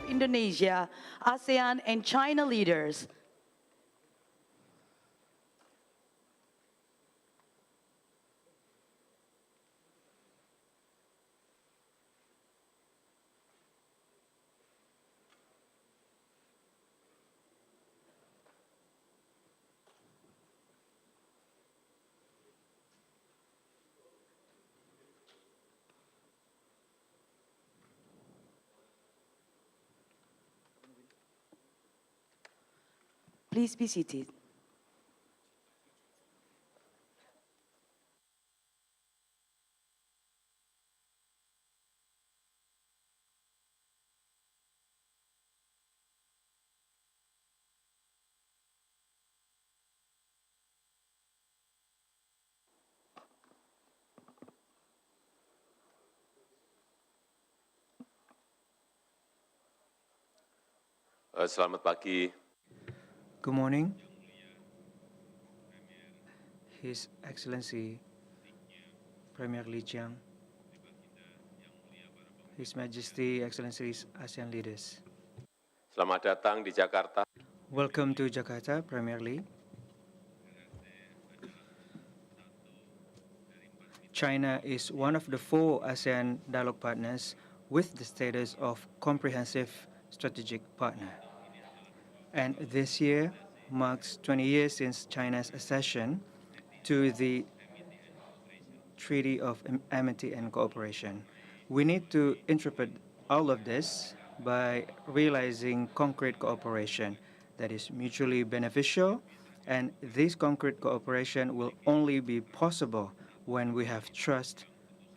Indonesia, ASEAN and China leaders. Please be seated. Selamat pagi. Good morning. His Excellency Premier Li Qiang, His Majesty, Excellencies, ASEAN Leaders. Selamat datang di Jakarta. Welcome to Jakarta, Premier Li. China is one of the 4 ASEAN dialogue partners with the status of comprehensive strategic partner. And this year marks 20 years since China's accession to the Treaty of Amity and Cooperation. We need to interpret all of this by realizing concrete cooperation that is mutually beneficial, and this concrete cooperation will only be possible when we have trust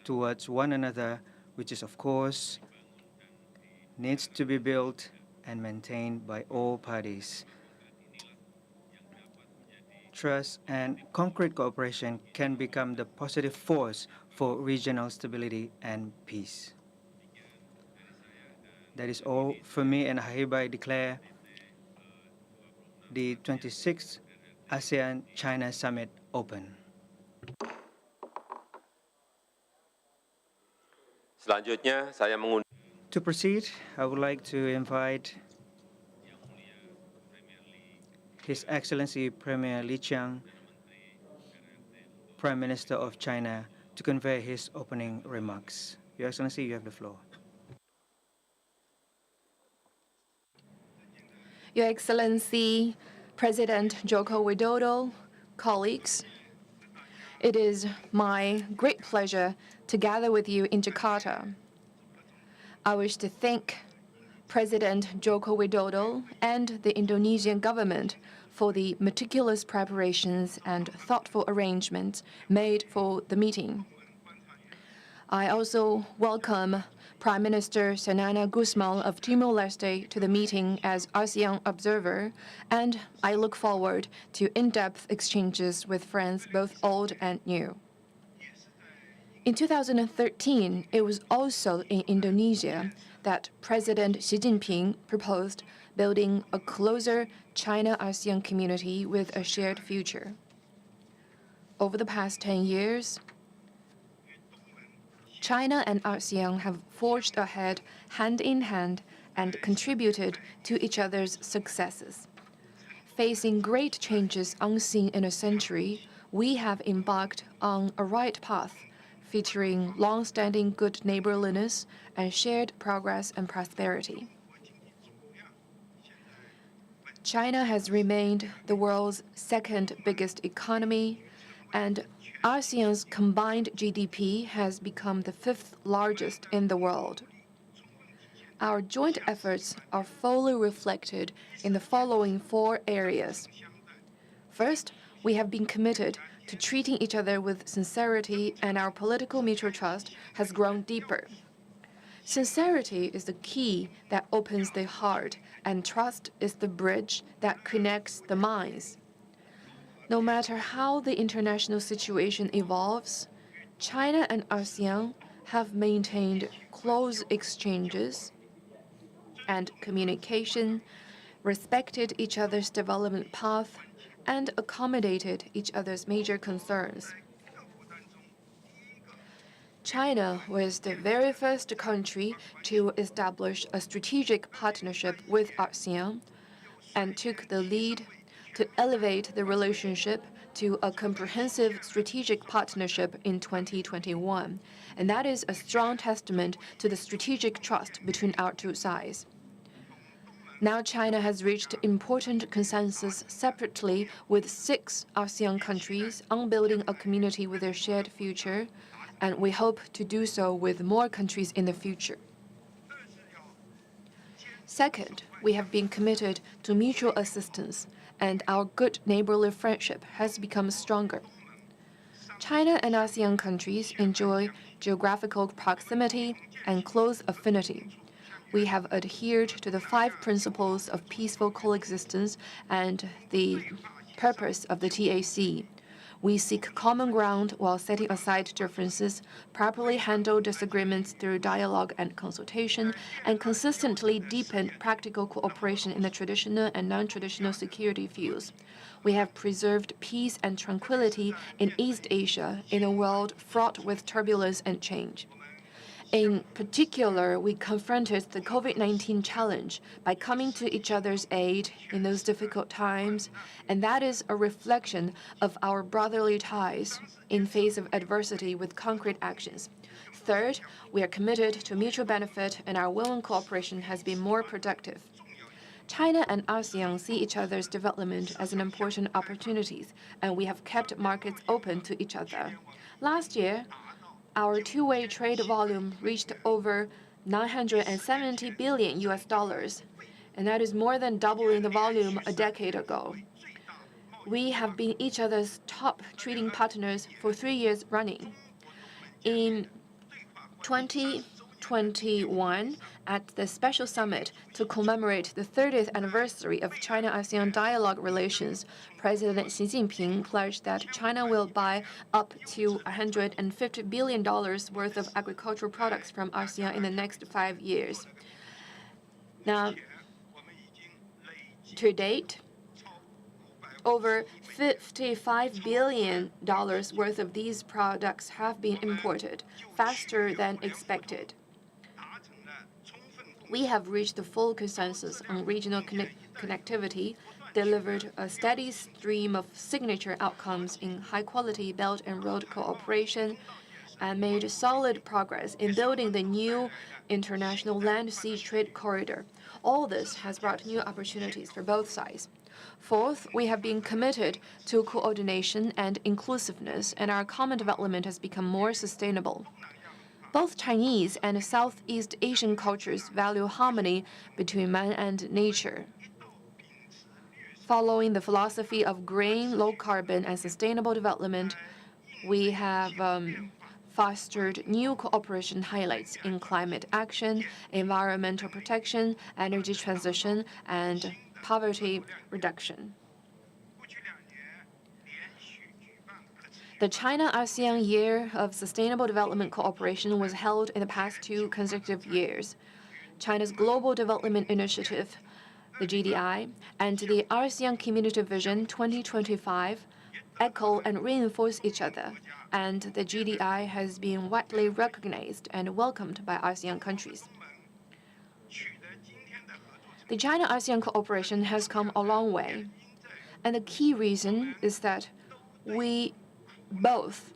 towards one another, which is, of course, needs to be built and maintained by all parties. Trust and concrete cooperation can become the positive force for regional stability and peace. That is all for me, and I hereby declare the 26th ASEAN-China Summit open. Selanjutnya, saya mengundang To proceed, I would like to invite His Excellency Premier Li Qiang, Prime Minister of China, to convey his opening remarks. Your Excellency, you have the floor. Your Excellency, President Joko Widodo, colleagues, it is my great pleasure to gather with you in Jakarta. I wish to thank President Joko Widodo and the Indonesian government for the meticulous preparations and thoughtful arrangements made for the meeting. I also welcome Prime Minister Sanana Gusmal of Timor-Leste to the meeting as ASEAN observer, and I look forward to in-depth exchanges with friends both old and new. In 2013, it was also in Indonesia that President Xi Jinping proposed building a closer China-ASEAN community with a shared future. Over the past 10 years, China and ASEAN have forged ahead hand in hand and contributed to each other's successes. Facing great changes unseen in a century, we have embarked on a right path, featuring long-standing good neighborliness and shared progress and prosperity. China has remained the world's second biggest economy, and ASEAN's combined GDP has become the 5th largest in the world. Our joint efforts are fully reflected in the following 4 areas. First, we have been committed to treating each other with sincerity, and our political mutual trust has grown deeper. Sincerity is the key that opens the heart, and trust is the bridge that connects the minds. No matter how the international situation evolves, China and ASEAN have maintained close exchanges and communication, respected each other's development path, and accommodated each other's major concerns. China was the very first country to establish a strategic partnership with ASEAN and took the lead to elevate the relationship to a comprehensive strategic partnership in 2021. And that is a strong testament to the strategic trust between our two sides. Now China has reached important consensus separately with 6 ASEAN countries on building a community with a shared future, and we hope to do so with more countries in the future. Second, we have been committed to mutual assistance, and our good neighborly friendship has become stronger. China and ASEAN countries enjoy geographical proximity and close affinity. We have adhered to the 5 principles of peaceful coexistence and the purpose of the TAC. We seek common ground while setting aside differences, properly handle disagreements through dialogue and consultation, and consistently deepen practical cooperation in the traditional and non-traditional security fields. We have preserved peace and tranquility in East Asia in a world fraught with turbulence and change. In particular, we confronted the COVID-19 challenge by coming to each other's aid in those difficult times, and that is a reflection of our brotherly ties in face of adversity with concrete actions. Third, we are committed to mutual benefit, and our win-win cooperation has been more productive. China and ASEAN see each other's development as an important opportunities, and we have kept markets open to each other. Last year, our two-way trade volume reached over $970 billion, and that is more than doubling the volume a decade ago. We have been each other's top trading partners for 3 years running. In 2021, at the special summit to commemorate the 30th anniversary of China-ASEAN dialogue relations, President Xi Jinping pledged that China will buy up to $150 billion worth of agricultural products from ASEAN in the next 5 years. Now, to date, over $55 billion worth of these products have been imported, faster than expected. We have reached the full consensus on regional connectivity, delivered a steady stream of signature outcomes in high-quality Belt and Road cooperation, and made solid progress in building the new international land-sea trade corridor. All this has brought new opportunities for both sides. Fourth, we have been committed to coordination and inclusiveness, and our common development has become more sustainable. Both Chinese and Southeast Asian cultures value harmony between man and nature. Following the philosophy of green, low-carbon, and sustainable development, we have fostered new cooperation highlights in climate action, environmental protection, energy transition, and poverty reduction. The China-ASEAN Year of Sustainable Development Cooperation was held in the past 2 consecutive years. China's Global Development Initiative, the GDI, and the ASEAN Community Vision 2025 echo and reinforce each other, and the GDI has been widely recognized and welcomed by ASEAN countries. The China-ASEAN cooperation has come a long way, and the key reason is that we both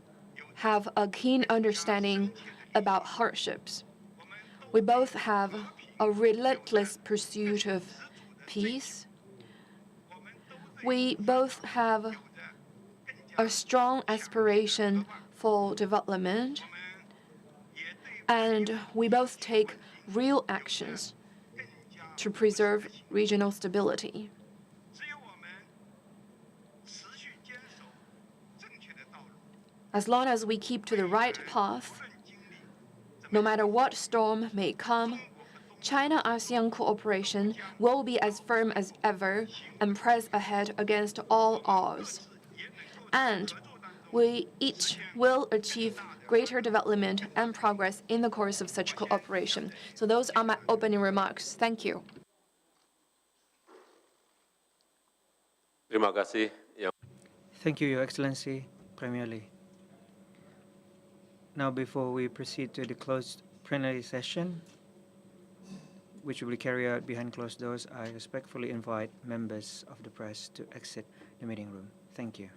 have a keen understanding about hardships. We both have a relentless pursuit of peace. We both have a strong aspiration for development, and we both take real actions to preserve regional stability. As long as we keep to the right path, no matter what storm may come, China-ASEAN cooperation will be as firm as ever and press ahead against all odds. And we each will achieve greater development and progress in the course of such cooperation. So those are my opening remarks. Thank you. Terima kasih. Thank you, Your Excellency, Premier Li. Now, before we proceed to the closed plenary session, which will be carried out behind closed doors, I respectfully invite members of the press to exit the meeting room. Thank you.